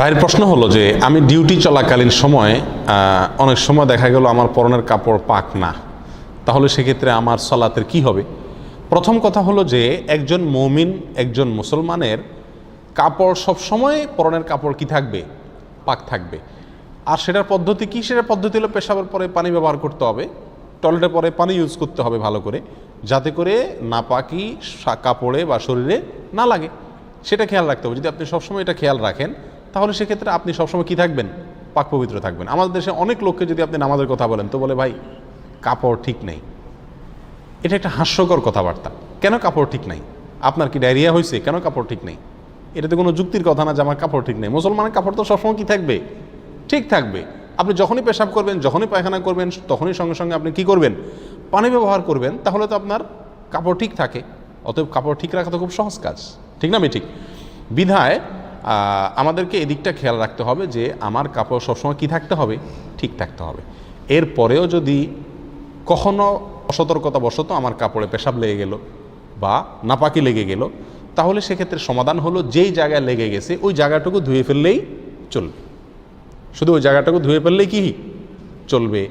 ভাইয়ের প্রশ্ন হলো যে আমি ডিউটি চলাকালীন সময় অনেক সময় দেখা গেল আমার পরনের কাপড় পাক না, তাহলে সেক্ষেত্রে আমার সালাতের কি হবে? প্রথম কথা হলো যে একজন মুমিন, একজন মুসলমানের কাপড় সবসময় পরনের কাপড় কি থাকবে? পাক থাকবে। আর সেটার পদ্ধতি কি? সেটার পদ্ধতি হলো পেশাবের পরে পানি ব্যবহার করতে হবে, টয়লেটের পরে পানি ইউজ করতে হবে ভালো করে, যাতে করে নাপাকি কাপড়ে বা শরীরে না লাগে, সেটা খেয়াল রাখতে হবে। যদি আপনি সবসময় এটা খেয়াল রাখেন তাহলে সেক্ষেত্রে আপনি সবসময় কি থাকবেন? পাক পবিত্র থাকবেন। আমাদের দেশে অনেক লোককে যদি আপনি নামাজের কথা বলেন তো বলে ভাই কাপড় ঠিক নেই। এটা একটা হাস্যকর কথাবার্তা। কেন কাপড় ঠিক নাই? আপনার কি ডায়রিয়া হয়েছে? কেন কাপড় ঠিক নেই? এটা তো কোনো যুক্তির কথা না যে আমার কাপড় ঠিক নেই। মুসলমানের কাপড় তো সবসময় কি থাকবে? ঠিক থাকবে। আপনি যখনই পেশাব করবেন, যখনই পায়খানা করবেন, তখনই সঙ্গে সঙ্গে আপনি কি করবেন? পানি ব্যবহার করবেন, তাহলে তো আপনার কাপড় ঠিক থাকে। অতএব কাপড় ঠিক রাখা তো খুব সহজ কাজ, ঠিক না? আমি ঠিক বিধায় আমাদেরকে এদিকটা খেয়াল রাখতে হবে যে আমার কাপড় সবসময় কি থাকতে হবে? ঠিক থাকতে হবে। এরপরেও যদি কখনো অসতর্কতাবশত আমার কাপড়ে পেশাব লেগে গেল বা নাপাকি লেগে গেল, তাহলে সেক্ষেত্রে সমাধান হলো যেই জায়গায় লেগে গেছে ওই জায়গাটুকু ধুয়ে ফেললেই চলবে। শুধু ওই জায়গাটুকু ধুয়ে ফেললেই কি চলবে।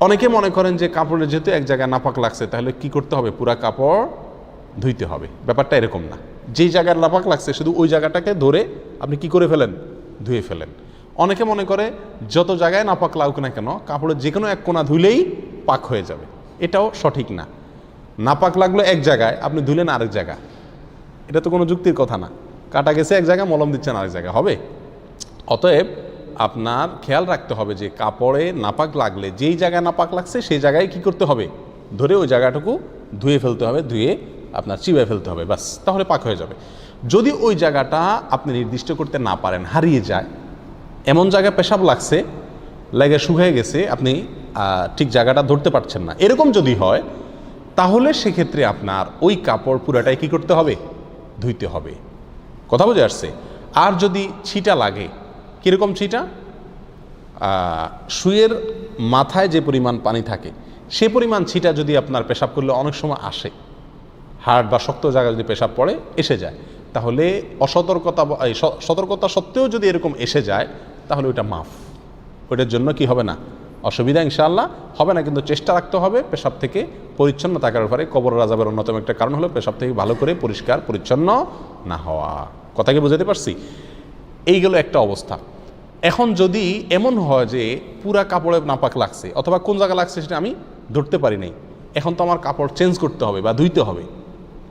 অনেকে মনে করেন যে কাপড়ে যেহেতু এক জায়গায় নাপাক লাগছে তাহলে কি করতে হবে? পুরা কাপড় ধুইতে হবে। ব্যাপারটা এরকম না। যেই জায়গার নাপাক লাগছে শুধু ওই জায়গাটাকে ধরে আপনি কি করে ফেলেন? ধুয়ে ফেলেন। অনেকে মনে করে যত জায়গায় নাপাক লাগুক না কেন কাপড়ের যে কোনো এক কোণা ধুইলেই পাক হয়ে যাবে। এটাও সঠিক না। নাপাক লাগলো এক জায়গায়, আপনি ধুলেন আরেক জায়গা, এটা তো কোনো যুক্তির কথা না। কাটা গেছে এক জায়গায়, মলম দিচ্ছেন আরেক জায়গায়, হবে? অতএব আপনার খেয়াল রাখতে হবে যে কাপড়ে নাপাক লাগলে যেই জায়গায় নাপাক লাগছে সেই জায়গায় কি করতে হবে? ধরে ওই জায়গাটুকু ধুয়ে ফেলতে হবে, ধুয়ে আপনার চিবায় ফেলতে হবে, বাস, তাহলে পাক হয়ে যাবে। যদি ওই জায়গাটা আপনি নির্দিষ্ট করতে না পারেন, হারিয়ে যায়, এমন জায়গায় পেশাব লাগছে, লেগে শুকিয়ে গেছে, আপনি ঠিক জায়গাটা ধরতে পারছেন না, এরকম যদি হয় তাহলে সেক্ষেত্রে আপনার ওই কাপড় পুরাটাই কি করতে হবে? ধুইতে হবে। কথা বুঝে আসছে? আর যদি ছিটা লাগে, কীরকম ছিটা? শুয়ের মাথায় যে পরিমাণ পানি থাকে সে পরিমাণ ছিটা যদি আপনার পেশাব করলে অনেক সময় আসে, হাড় বা শক্ত জায়গায় যদি পেশাব পড়ে এসে যায়, তাহলে সতর্কতা সত্ত্বেও যদি এরকম এসে যায় তাহলে ওইটা মাফ। ওইটার জন্য কি হবে না? অসুবিধা ইনশাআল্লাহ হবে না। কিন্তু চেষ্টা রাখতে হবে পেশাব থেকে পরিচ্ছন্ন থাকার ব্যাপারে। কবর আযাবের অন্যতম একটা কারণ হলো পেশাব থেকে ভালো করে পরিষ্কার পরিচ্ছন্ন না হওয়া। কথা কি বুঝাতে পারছি? এইগুলো একটা অবস্থা। এখন যদি এমন হয় যে পুরা কাপড়ে নাপাক লাগছে অথবা কোন জায়গা লাগছে সেটা আমি ধরতে পারি নাই, এখন তো আমার কাপড় চেঞ্জ করতে হবে বা ধুইতে হবে,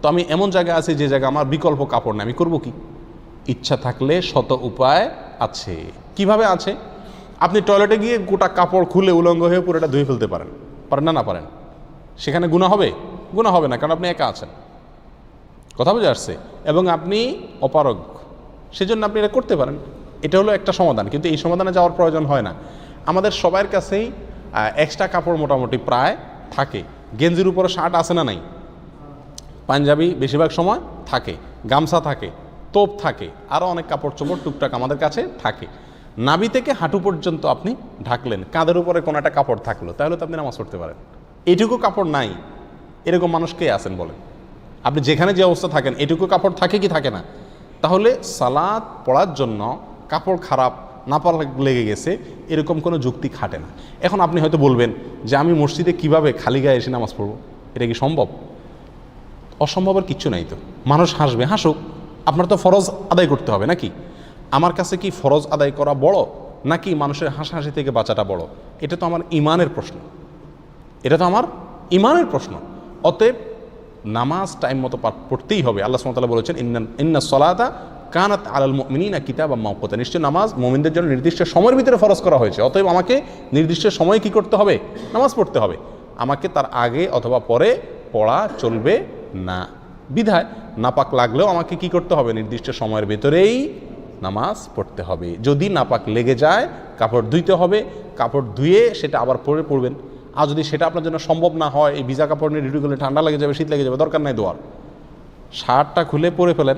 তো আমি এমন জায়গায় আছি যে জায়গায় আমার বিকল্প কাপড় নেই, আমি করবো কি? ইচ্ছা থাকলে শত উপায় আছে। কিভাবে আছে? আপনি টয়লেটে গিয়ে গোটা কাপড় খুলে উলঙ্গ হয়ে পুরোটা ধুয়ে ফেলতে পারেন, পারেন না? না পারেন? সেখানে গুনাহ হবে? গুনাহ হবে না, কারণ আপনি একা আছেন। কথা বুঝে আসছে? এবং আপনি অপারগ, সেজন্য আপনি এটা করতে পারেন। এটা হলো একটা সমাধান, কিন্তু এই সমাধানে যাওয়ার প্রয়োজন হয় না। আমাদের সবার কাছেই এক্সট্রা কাপড় মোটামুটি প্রায় থাকে। গেঞ্জির উপরে শার্ট আছে না নাই? পাঞ্জাবি বেশিরভাগ সময় থাকে, গামছা থাকে, তোপ থাকে, আরও অনেক কাপড় চোপড় টুকটাক আমাদের কাছে থাকে। নাভি থেকে হাঁটু পর্যন্ত আপনি ঢাকলেন, কাঁধের উপরে কোনো একটা কাপড় থাকলো, তাহলে তো আপনি নামাজ পড়তে পারেন। এইটুকু কাপড় নাই, এরকম মানুষ কে আছেন বলেন? আপনি যেখানে যে অবস্থা থাকেন এটুকু কাপড় থাকে কি থাকে না? তাহলে সালাত পড়ার জন্য কাপড় খারাপ, নাপাক লেগে গেছে, এরকম কোনো যুক্তি খাটে না। এখন আপনি হয়তো বলবেন যে আমি মসজিদে কিভাবে খালি গায়ে এসে নামাজ পড়বো? এটা কি সম্ভব? অসম্ভবের কিচ্ছু নাই। তো মানুষ হাসবে, হাসুক, আপনার তো ফরজ আদায় করতে হবে নাকি? আমার কাছে কি ফরজ আদায় করা বড় নাকি মানুষের হাসাহাসি থেকে বাঁচাটা বড়? এটা তো আমার ইমানের প্রশ্ন, এটা তো আমার ইমানের প্রশ্ন। অতএব নামাজ টাইম মতো পড়তেই হবে। আল্লাহ সুবহানাহু ওয়া তাআলা বলেছেন ইন্নাস সালাতা কানাত আলাল মুমিনিনা কিতাবাম মাওকুতা, নিশ্চয় নামাজ মুমিনদের জন্য নির্দিষ্ট সময়ের ভিতরে ফরজ করা হয়েছে। অতএব আমাকে নির্দিষ্ট সময়ে কি করতে হবে? নামাজ পড়তে হবে। আমাকে তার আগে অথবা পরে পড়া চলবে না। বিধায় নাপাক লাগলেও আমাকে কি করতে হবে? নির্দিষ্ট সময়ের ভেতরেই নামাজ পড়তে হবে। যদি নাপাক লেগে যায় কাপড় ধুইতে হবে, কাপড় ধুয়ে সেটা আবার পরে পড়বেন। আর যদি সেটা আপনার জন্য সম্ভব না হয়, এই ভিজা কাপড় নিয়ে ডিউটি করলে ঠান্ডা লেগে যাবে, শীত লেগে যাবে, দরকার নাই দোয়ার, শার্টটা খুলে পরে ফেলেন।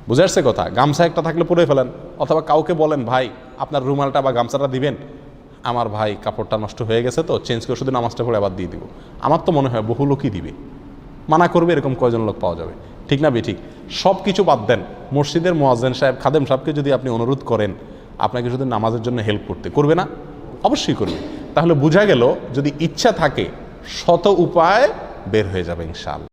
বুঝে আসছে কথা? গামছা একটা থাকলে পরে ফেলেন, অথবা কাউকে বলেন ভাই আপনার রুমালটা বা গামছাটা দিবেন, আমার ভাই কাপড়টা নষ্ট হয়ে গেছে তো চেঞ্জ করে শুধু নামাজটা পড়ে আবার দিয়ে দিব। আমার তো মনে হয় বহু লোকই দিবে। মানা করবে এরকম কয়জন লোক পাওয়া যাবে? ঠিক না ঠিক? সব কিছু বাদ দেন, মসজিদের মুয়াজ্জিন সাহেব, খাদেম সাহেবকে যদি আপনি অনুরোধ করেন আপনাকে শুধু নামাজের জন্য হেল্প করবে না? অবশ্যই করবে। তাহলে বোঝা গেল যদি ইচ্ছা থাকে শত উপায় বের হয়ে যাবে ইনশাআল্লাহ।